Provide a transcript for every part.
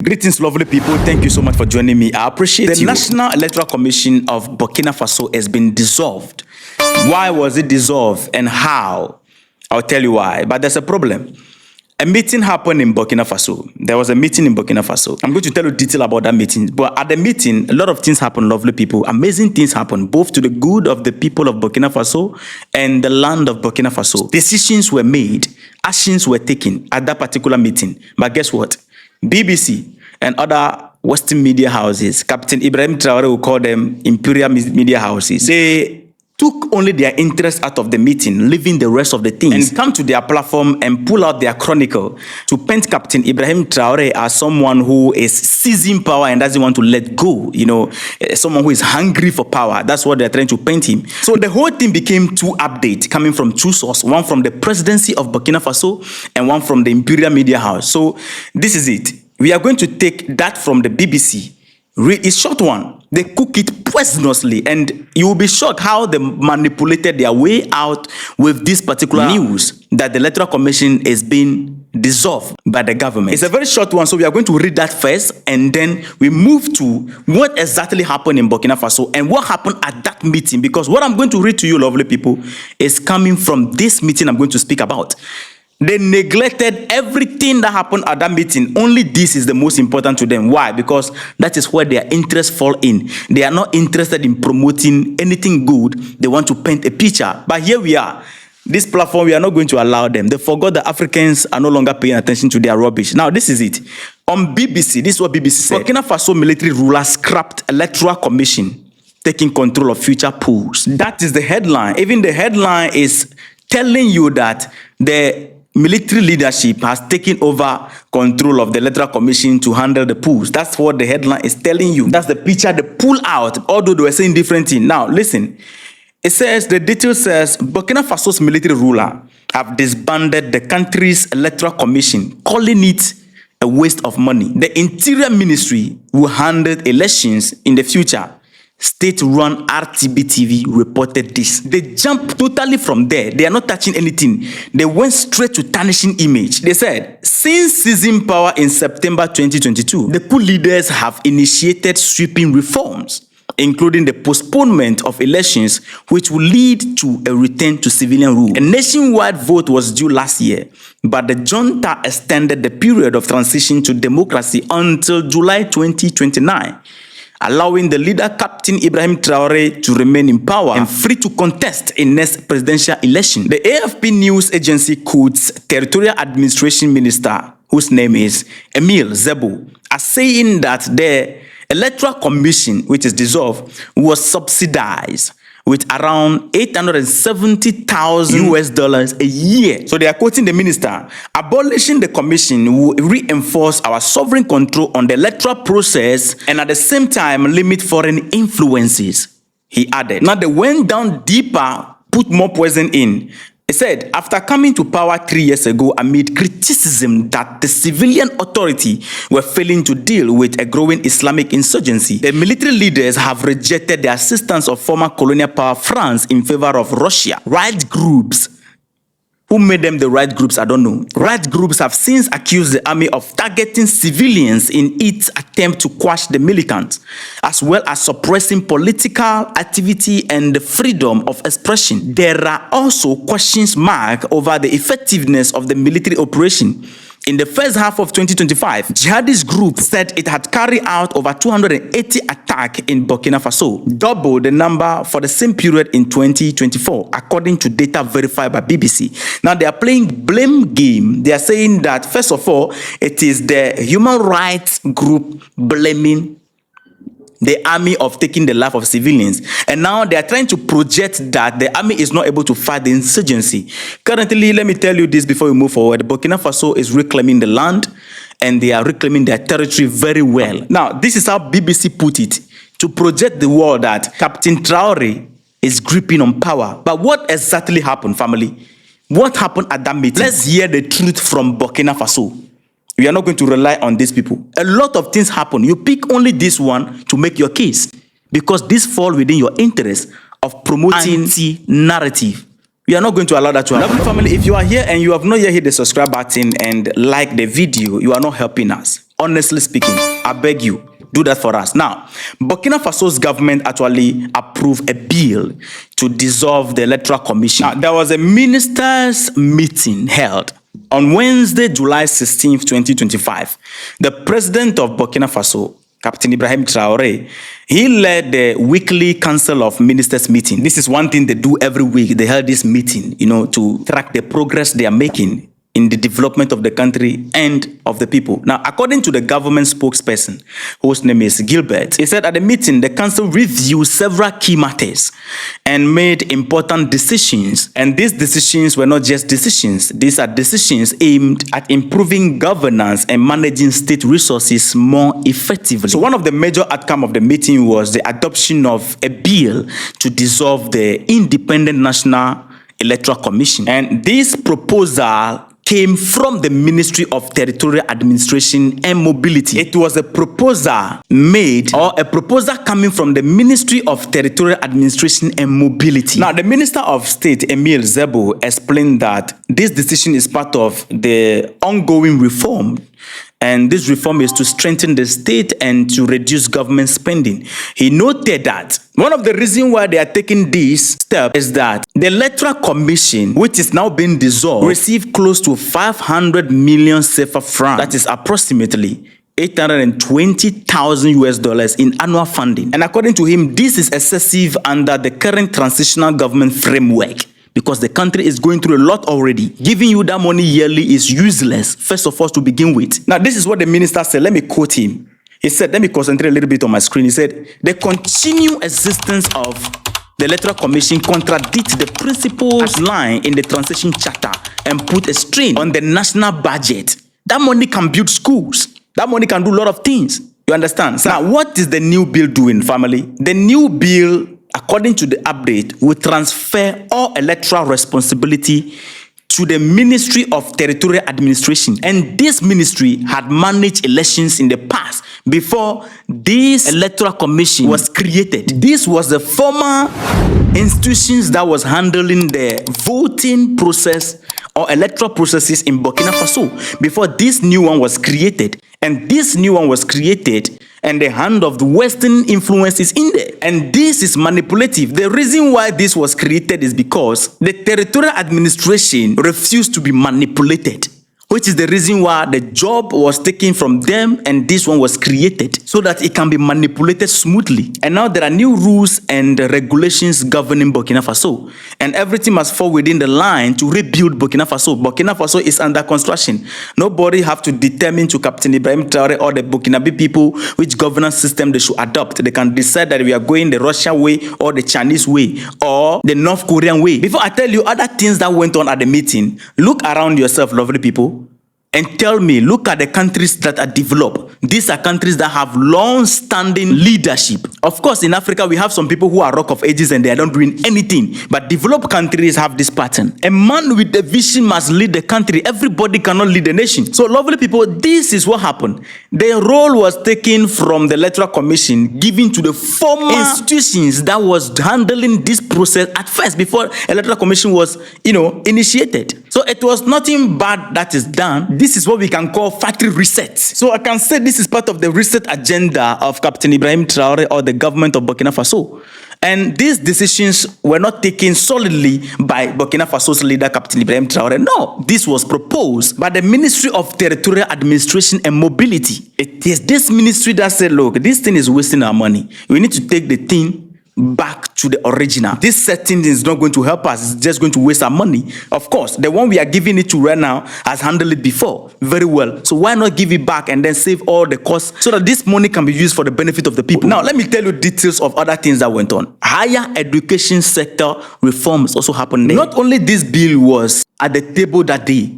Greetings, lovely people. Thank you so much for joining me. I appreciate you. The National Electoral Commission of Burkina Faso has been dissolved. Why was it dissolved and how? I'll tell you why. But there's a problem. A meeting happened in Burkina Faso. There was a meeting in Burkina Faso. I'm going to tell you detail about that meeting. But at the meeting, a lot of things happened, lovely people. Amazing things happened, both to the good of the people of Burkina Faso and the land of Burkina Faso. Decisions were made. Actions were taken at that particular meeting. But guess what? BBC and other Western media houses, Captain Ibrahim Traoré will call them imperial media houses, they took only their interest out of the meeting, leaving the rest of the things, and come to their platform and pull out their chronicle to paint Captain Ibrahim Traoré as someone who is seizing power and doesn't want to let go, someone who is hungry for power. That's what they're trying to paint him. So the whole thing became two updates coming from two sources, one from the presidency of Burkina Faso and one from the imperial media house. So this is it. We are going to take that from the BBC. It's short one. They cook it poisonously, and you will be shocked how they manipulated their way out with this particular news that the Electoral Commission is being dissolved by the government. It's a very short one, so we are going to read that first, and then we move to what exactly happened in Burkina Faso and what happened at that meeting, because what I'm going to read to you, lovely people, is coming from this meeting I'm going to speak about. They neglected everything that happened at that meeting. Only this is the most important to them. Why? Because that is where their interests fall in. They are not interested in promoting anything good. They want to paint a picture. But here we are. This platform, we are not going to allow them. They forgot that Africans are no longer paying attention to their rubbish. Now, this is it. On BBC, this is what BBC said. Burkina Faso military ruler scrapped Electoral Commission, taking control of future polls. That is the headline. Even the headline is telling you that the military leadership has taken over control of the Electoral Commission to handle the polls. That's what the headline is telling you. That's the picture they pull out, although they were saying different things. Now, listen. It says, the detail says, Burkina Faso's military ruler have disbanded the country's Electoral Commission, calling it a waste of money. The Interior Ministry will handle elections in the future. State-run RTB-TV reported this. They jumped totally from there. They are not touching anything. They went straight to tarnishing image. They said, since seizing power in September 2022, the coup leaders have initiated sweeping reforms, including the postponement of elections, which will lead to a return to civilian rule. A nationwide vote was due last year, but the junta extended the period of transition to democracy until July 2029. Allowing the leader Captain Ibrahim Traoré to remain in power and free to contest in next presidential election. The AFP news agency quotes Territorial Administration Minister, whose name is Emile Zebo, as saying that the Electoral Commission, which is dissolved, was subsidized with around $870,000 a year. So they are quoting the minister. Abolishing the commission will reinforce our sovereign control on the electoral process and at the same time limit foreign influences, he added. Now they went down deeper, put more poison in. He said, after coming to power 3 years ago amid criticism that the civilian authority were failing to deal with a growing Islamic insurgency, the military leaders have rejected the assistance of former colonial power France in favor of Russia. Right groups. Who made them the right groups? I don't know. Right groups have since accused the army of targeting civilians in its attempt to quash the militants, as well as suppressing political activity and the freedom of expression. There are also questions marked over the effectiveness of the military operation. In the first half of 2025, jihadist group said it had carried out over 280 attacks in Burkina Faso, double the number for the same period in 2024, according to data verified by BBC. Now, they are playing blame game. They are saying that, first of all, it is the human rights group blaming the army of taking the life of civilians. And now they are trying to project that the army is not able to fight the insurgency. Currently, let me tell you this before we move forward. Burkina Faso is reclaiming the land and they are reclaiming their territory very well. Now, this is how BBC put it, to project the world that Captain Traoré is gripping on power. But what exactly happened, family? What happened at that meeting? Let's hear the truth from Burkina Faso. We are not going to rely on these people. A lot of things happen. You pick only this one to make your case, because this falls within your interest of promoting anti-narrative. We are not going to allow that to happen. Lovely family, if you are here and you have not yet hit the subscribe button and like the video, you are not helping us. Honestly speaking, I beg you, do that for us. Now, Burkina Faso's government actually approved a bill to dissolve the Electoral Commission. Now, there was a ministers' meeting held on Wednesday, July 16th, 2025. The president of Burkina Faso, Captain Ibrahim Traoré, he led the weekly Council of Ministers meeting. This is one thing they do every week. They held this meeting, to track the progress they are making in the development of the country and of the people. Now, according to the government spokesperson, whose name is Gilbert, he said at the meeting, the council reviewed several key matters and made important decisions. And these decisions were not just decisions. These are decisions aimed at improving governance and managing state resources more effectively. So one of the major outcomes of the meeting was the adoption of a bill to dissolve the Independent National Electoral Commission. And this proposal came from the Ministry of Territorial Administration and Mobility. It was a proposal coming from the Ministry of Territorial Administration and Mobility. Now, the Minister of State, Emile Zebo, explained that this decision is part of the ongoing reform, and this reform is to strengthen the state and to reduce government spending. He noted that one of the reasons why they are taking this step is that the Electoral Commission, which is now being dissolved, received close to 500 million CFA francs. That is approximately $820,000 in annual funding. And according to him, this is excessive under the current transitional government framework, because the country is going through a lot already. Giving you that money yearly is useless, first of all, to begin with. Now, this is what the minister said. Let me quote him. He said, let me concentrate a little bit on my screen. He said, the continued existence of the Electoral Commission contradicts the principles outlined in the transition charter and put a strain on the national budget. That money can build schools. That money can do a lot of things. You understand? So now, what is the new bill doing, family? The new bill, according to the update, will transfer all electoral responsibility to the Ministry of Territorial Administration. And this ministry had managed elections in the past before this Electoral Commission was created. This was the former institutions that was handling the voting process or electoral processes in Burkina Faso before this new one was created. And this new one was created, and the hand of the Western influence is in there. And this is manipulative. The reason why this was created is because the territorial administration refused to be manipulated, which is the reason why the job was taken from them and this one was created so that it can be manipulated smoothly. And now there are new rules and regulations governing Burkina Faso, and everything must fall within the line to rebuild Burkina Faso. Burkina Faso is under construction. Nobody have to determine to Captain Ibrahim Traoré or the Burkinabe people which governance system they should adopt. They can decide that we are going the Russian way or the Chinese way or the North Korean way. Before I tell you other things that went on at the meeting, look around yourself, lovely people, and tell me, look at the countries that are developed. These are countries that have long-standing leadership. Of course, in Africa, we have some people who are rock of ages and they are not doing anything. But developed countries have this pattern. A man with a vision must lead the country. Everybody cannot lead the nation. So, lovely people, this is what happened. The role was taken from the Electoral Commission, given to the former institutions that was handling this process at first, before Electoral Commission was, initiated. So, it was nothing bad that is done. This is what we can call factory reset. So I can say this is part of the reset agenda of Captain Ibrahim Traoré or the government of Burkina Faso. And these decisions were not taken solidly by Burkina Faso's leader, Captain Ibrahim Traoré. No, this was proposed by the Ministry of Territorial Administration and Mobility. It is this ministry that said, look, this thing is wasting our money. We need to take the thing back to the original. This setting is not going to help us. It's just going to waste our money. Of course, the one we are giving it to right now has handled it before very well. So why not give it back and then save all the costs so that this money can be used for the benefit of the people? Now, let me tell you details of other things that went on. Higher education sector reforms also happened there. Not only this bill was at the table that day,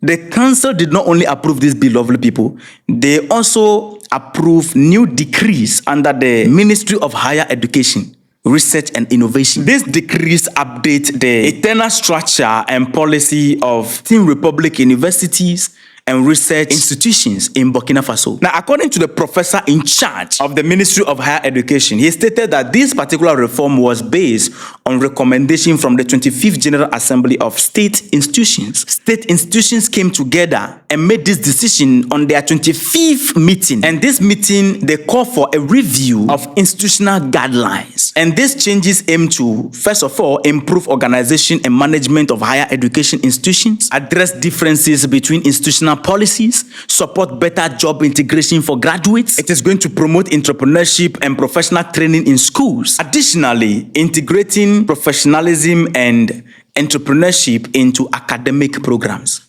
the council did not only approve this bill, lovely people, they also approved new decrees under the Ministry of Higher Education, Research and Innovation. These decrees update the internal structure and policy of Team Republic universities and research institutions in Burkina Faso. Now, according to the professor in charge of the Ministry of Higher Education, he stated that this particular reform was based on recommendation from the 25th General Assembly of State Institutions. State institutions came together and made this decision on their 25th meeting. And this meeting, they called for a review of institutional guidelines. And these changes aim to, first of all, improve organization and management of higher education institutions, address differences between institutional policies, support better job integration for graduates. It is going to promote entrepreneurship and professional training in schools. Additionally, integrating professionalism and entrepreneurship into academic programs.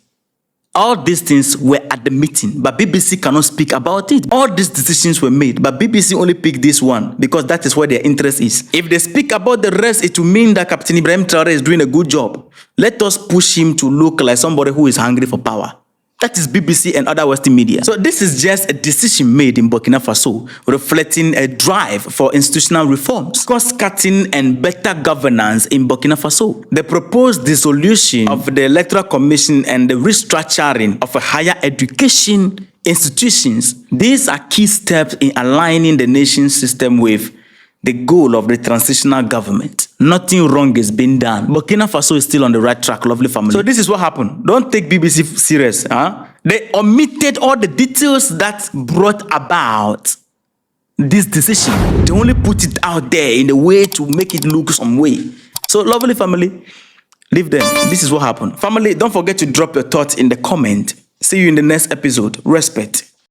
All these things were at the meeting, but BBC cannot speak about it. All these decisions were made, but BBC only picked this one because that is where their interest is. If they speak about the rest, it will mean that Captain Ibrahim Traoré is doing a good job. Let us push him to look like somebody who is hungry for power. That is BBC and other Western media. So this is just a decision made in Burkina Faso, reflecting a drive for institutional reforms, cost-cutting and better governance in Burkina Faso. The proposed dissolution of the Electoral Commission and the restructuring of a higher education institutions, these are key steps in aligning the nation's system with the goal of the transitional government. Nothing wrong is being done. Burkina Faso is still on the right track, lovely family. So this is what happened. Don't take BBC serious. They omitted all the details that brought about this decision. They only put it out there in a way to make it look some way. So lovely family, leave them. This is what happened. Family, don't forget to drop your thoughts in the comment. See you in the next episode. Respect.